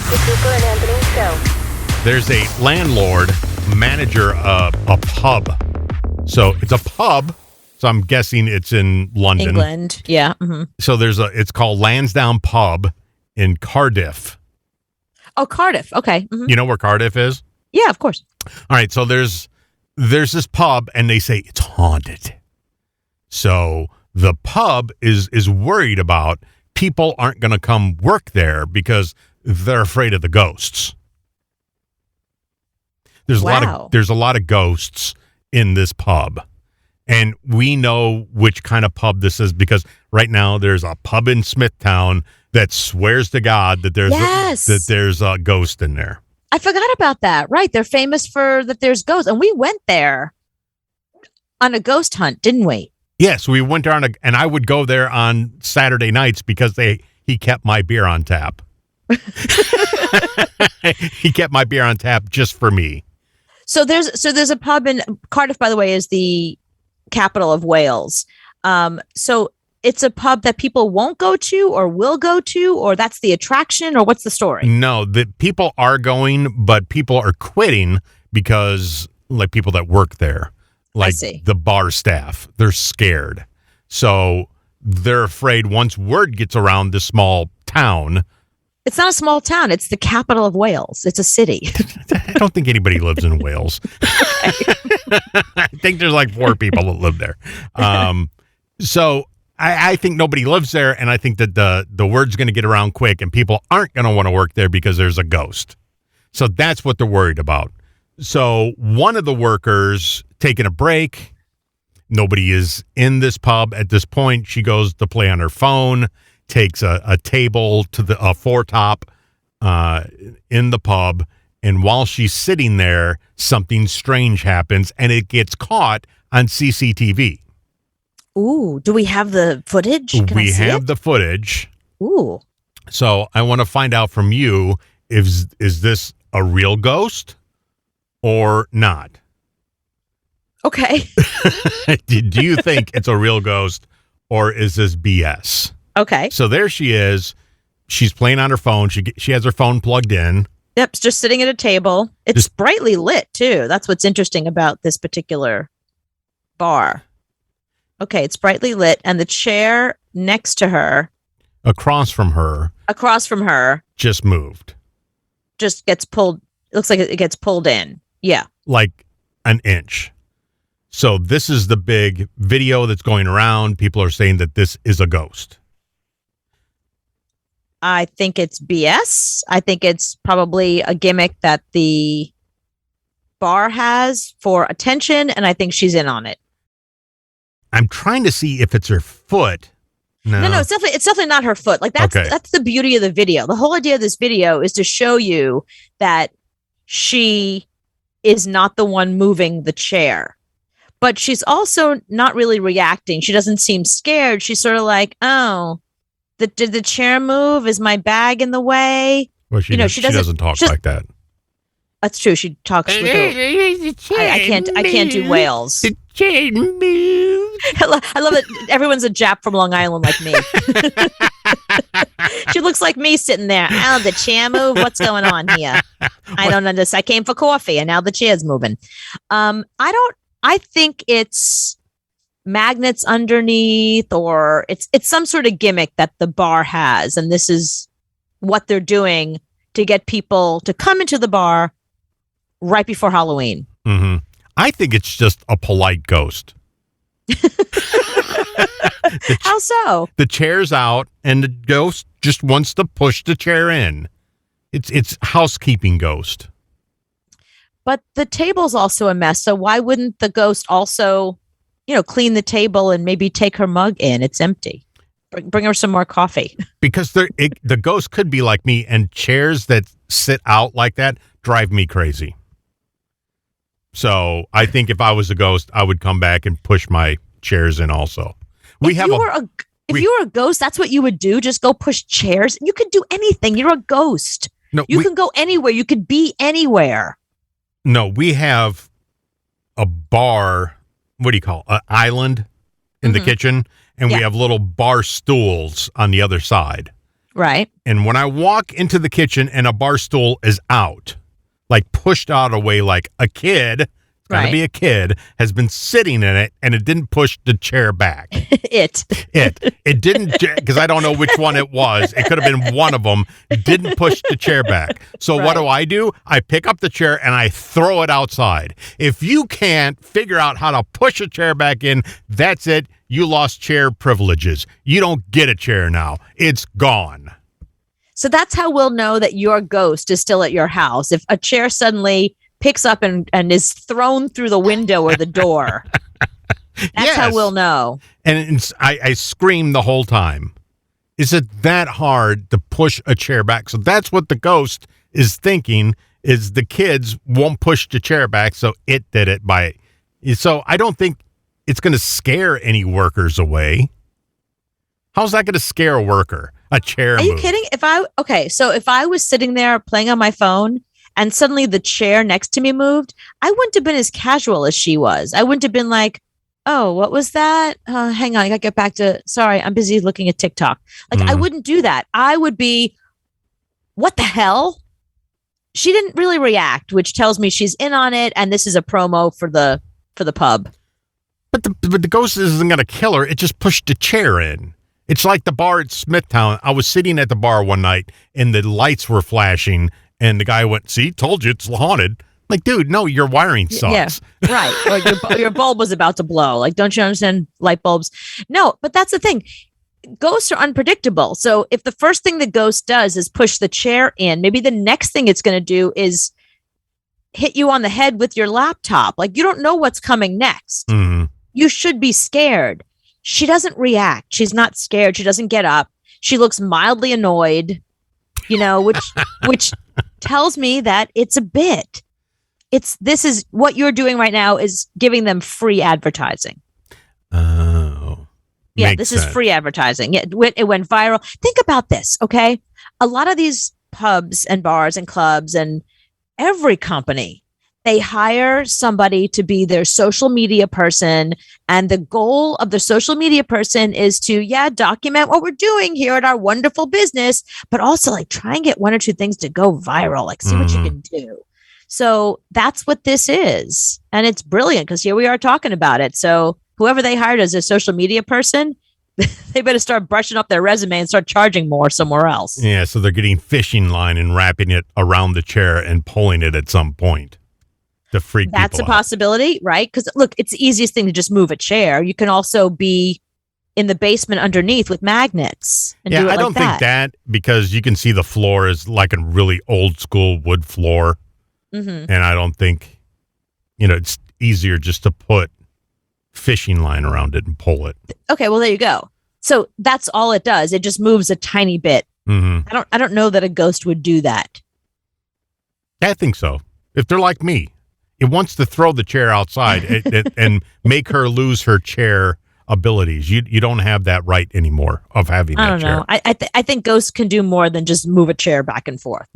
The Cooper and Anthony Show. There's a landlord, manager of a pub. So it's a pub. So I'm guessing it's in London. England, yeah. Mm-hmm. So it's called Lansdowne Pub in Cardiff. Oh, Cardiff. Okay. Mm-hmm. You know where Cardiff is? Yeah, of course. All right. So there's this pub, and they say it's haunted. So the pub is worried about people aren't going to come work there because they're afraid of the ghosts. There's a lot of ghosts in this pub. And we know which kind of pub this is because right now there's a pub in Smithtown that swears to God that there's a ghost in there. I forgot about that. Right. They're famous for that there's ghosts. And we went there on a ghost hunt, didn't we? Yes, we went there and I would go there on Saturday nights because he kept my beer on tap. He kept my beer on tap just for me. So there's a pub in Cardiff, by the way, is the capital of Wales. So it's a pub that people won't go to or will go to, or that's the attraction, or what's the story? No, the people are going, but people are quitting because like people that work there, like the bar staff, they're scared. So they're afraid once word gets around this small town. It's not a small town. It's the capital of Wales. It's a city. I don't think anybody lives in Wales. I think there's like 4 people that live there. So I think nobody lives there, and I think that the word's going to get around quick, and people aren't going to want to work there because there's a ghost. So that's what they're worried about. So one of the workers taking a break. Nobody is in this pub at this point. She goes to play on her phone, takes a table to the foretop in the pub, and while she's sitting there, something strange happens, and it gets caught on CCTV. Ooh, do we have the footage? We have the footage. Ooh. So I want to find out from you, is this a real ghost or not? Okay. Do you think it's a real ghost or is this BS? Okay. So there she is. She's playing on her phone. She has her phone plugged in. Yep, just sitting at a table. It's brightly lit, too. That's what's interesting about this particular bar. Okay, it's brightly lit, and the chair next to her... Across from her... Just moved. Just gets pulled... It looks like it gets pulled in. Yeah. Like an inch. So this is the big video that's going around. People are saying that this is a ghost. I think it's BS. I think it's probably a gimmick that the bar has for attention, and I think she's in on it. I'm trying to see if it's her foot. No, it's definitely not her foot. Like that's the beauty of the video. The whole idea of this video is to show you that she is not the one moving the chair. But she's also not really reacting. She doesn't seem scared. She's sort of like, oh, did the chair move? Is my bag in the way? Well, she doesn't talk like that. That's true. She talks with I can't do Wales. The chair moved. I love that everyone's a Jap from Long Island like me. She looks like me sitting there. Oh, the chair moved? What's going on here? I don't understand. I came for coffee and now the chair's moving. I think it's magnets underneath, or it's some sort of gimmick that the bar has, and this is what they're doing to get people to come into the bar right before Halloween. Mm-hmm. I think it's just a polite ghost. How so? The chair's out, and the ghost just wants to push the chair in. It's housekeeping ghost. But the table's also a mess. So why wouldn't the ghost also, clean the table and maybe take her mug in? It's empty. Bring her some more coffee. Because the ghost could be like me, and chairs that sit out like that drive me crazy. So I think if I was a ghost, I would come back and push my chairs in also. If you were a ghost, that's what you would do? Just go push chairs? You could do anything. You're a ghost. No, you can go anywhere. You could be anywhere. No, we have a bar, what do you call it? An island in the kitchen, and we have little bar stools on the other side. Right. And when I walk into the kitchen and a bar stool is out, like pushed out away like a kid, it's got to be a kid, has been sitting in it and it didn't push the chair back. It didn't, because I don't know which one it was. It could have been one of them. Didn't push the chair back. So what do? I pick up the chair and I throw it outside. If you can't figure out how to push a chair back in, that's it. You lost chair privileges. You don't get a chair now. It's gone. So that's how we'll know that your ghost is still at your house. If a chair suddenly picks up and is thrown through the window or the door. That's how we'll know. And I scream the whole time. Is it that hard to push a chair back? So that's what the ghost is thinking, is the kids won't push the chair back, so it did it by... So I don't think it's going to scare any workers away. How's that going to scare a worker? A chair Are you kidding? If I was sitting there playing on my phone and suddenly the chair next to me moved, I wouldn't have been as casual as she was. I wouldn't have been like, oh, what was that? Hang on, I got to get back to, sorry, I'm busy looking at TikTok. Like, I wouldn't do that. I would be, what the hell? She didn't really react, which tells me she's in on it, and this is a promo for the pub. But the ghost isn't going to kill her. It just pushed the chair in. It's like the bar at Smithtown. I was sitting at the bar one night, and the lights were flashing, and the guy went, see, told you it's haunted. Like, dude, no, your wiring sucks. Yeah, right. Or your bulb was about to blow. Like, don't you understand light bulbs? No, but that's the thing. Ghosts are unpredictable. So if the first thing the ghost does is push the chair in, maybe the next thing it's going to do is hit you on the head with your laptop. Like, you don't know what's coming next. Mm-hmm. You should be scared. She doesn't react. She's not scared. She doesn't get up. She looks mildly annoyed, which tells me that it's a bit. This is what you're doing right now is giving them free advertising. Oh, yeah, this is free advertising. Yeah, it went viral. Think about this, okay? A lot of these pubs and bars and clubs and every company, they hire somebody to be their social media person. And the goal of the social media person is to, document what we're doing here at our wonderful business, but also like try and get one or two things to go viral, like see what you can do. So that's what this is. And it's brilliant because here we are talking about it. So whoever they hired as a social media person, they better start brushing up their resume and start charging more somewhere else. Yeah, so they're getting fishing line and wrapping it around the chair and pulling it at some point to freak people out. That's a possibility, right? Because look, it's the easiest thing to just move a chair. You can also be in the basement underneath with magnets. And do it I don't think that because you can see the floor is like a really old school wood floor. Mm-hmm. And I don't think, it's easier just to put fishing line around it and pull it. Okay, well, there you go. So that's all it does. It just moves a tiny bit. Mm-hmm. I don't know that a ghost would do that. I think so. If they're like me, it wants to throw the chair outside and make her lose her chair abilities. You don't have that right anymore of having that chair. I don't know. I think ghosts can do more than just move a chair back and forth.